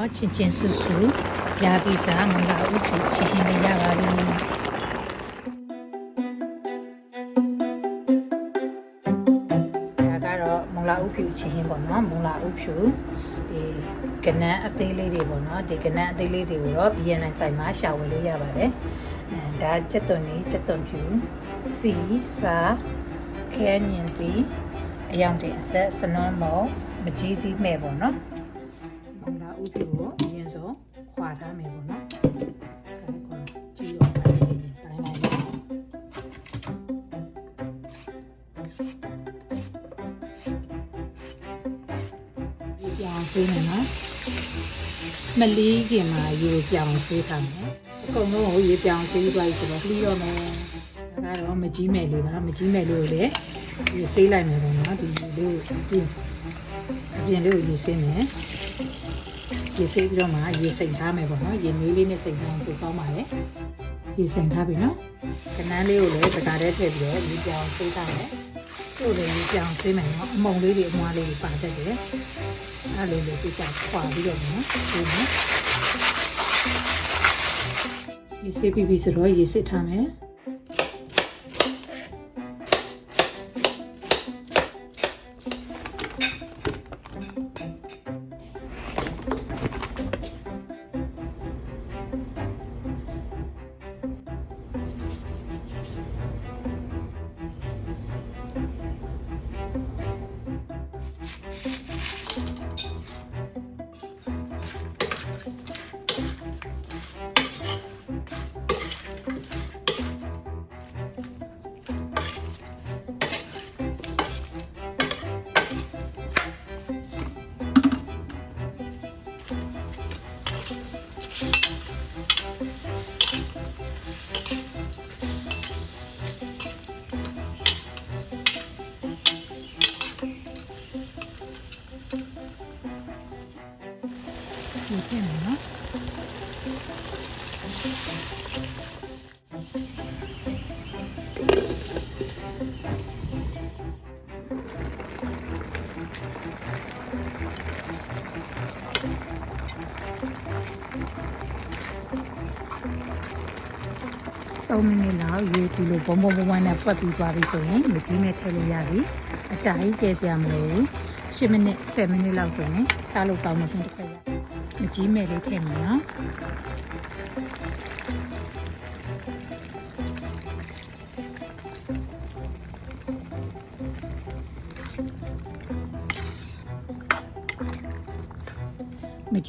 နော်ချင်းချင်းဆူဆူရာသီစာမင်္ဂလာဥပ္ပချင်းဟင်းလေးရပါပြီဒါကတော့မင်္ဂလာဥပ္ပချင်းဟင်းပေါ့နော်မင်္ဂလာဥပ္ပဒီကနန်းအသေးလေးတွေပေါ့နော်ဒီကနန်းအသေးလေးတွေကိုတော့ BNI ဆိုင်မှာရှာဝယ်လို့ရပါတယ်ဒါချက်သွန်လေးချက်သွန်ဖြူစီစာခဲညင်တီအယောင်တင်အဆက်စနွန်းမောမကြီးသီးမဲ့ပေါ့နော်မင်္ဂလာဥပ္ပကိုအရင်ဆုံးခွာထားမယ်ပေါ့နော်ကြည့်ရောပိုင်းလိုက်ရေပြောင်းပေးမယ်နော်မလီးခင်မှာရေပြောင်းပေးထားမယ်အကုန်လုံးကိုရေပြောင်းပေးသွားပြီဆိုတော့လှီးတော့မယ်ဒါကတော့မကြီးမဲ့လေးပါမကြီးမဲ့လေးကိုလည်းရေဆေးလိုက်မယ်ပေါ့နော်ဒီလေးကိုအပြင်လေးကိုရေဆေးမယ်ရေဆေးပြီးတော့မှရေစိမ်ထားမယ်ပေါ့နော်ရေနွေးလေးနဲ့စိမ်ထားရင်ပိုကောင်းပါလေရေစိမ်ထားပြီနော်ကနန်းလေးကိုလည်းတကားတည်းထည့်ပြီးတော့ရေပြောင်းဆေးထားမယ်ဆိုတော့ရေပြောင်းဆေးမယ်နော်အမုံလေးတွေအမွှားလေးတွေပါတတ်တယ်အဲ့လိုလေးစိတ်ချခွာပြီးတော့နော်ဒီနော်ရေဆေးပြီးပြီဆိုတော့ရေစစ်ထားမယ်ဒီပြင်နော်3 မိနစ်လောက်ရေဒီလိုဘုံနဲ့ပတ်ပြီးသွားပြီဆိုရင်မကြီးနဲ့ထည့်လို့ရပြီအကြာကြီးတည်ကြမလို့10 မိနစ်10 မိနစ်လောက်ဆိုရင်စားလို့ကောင်းမှပြင်တစ်ခါရမကြီးမဲ့လေးထည့်မယ်နော်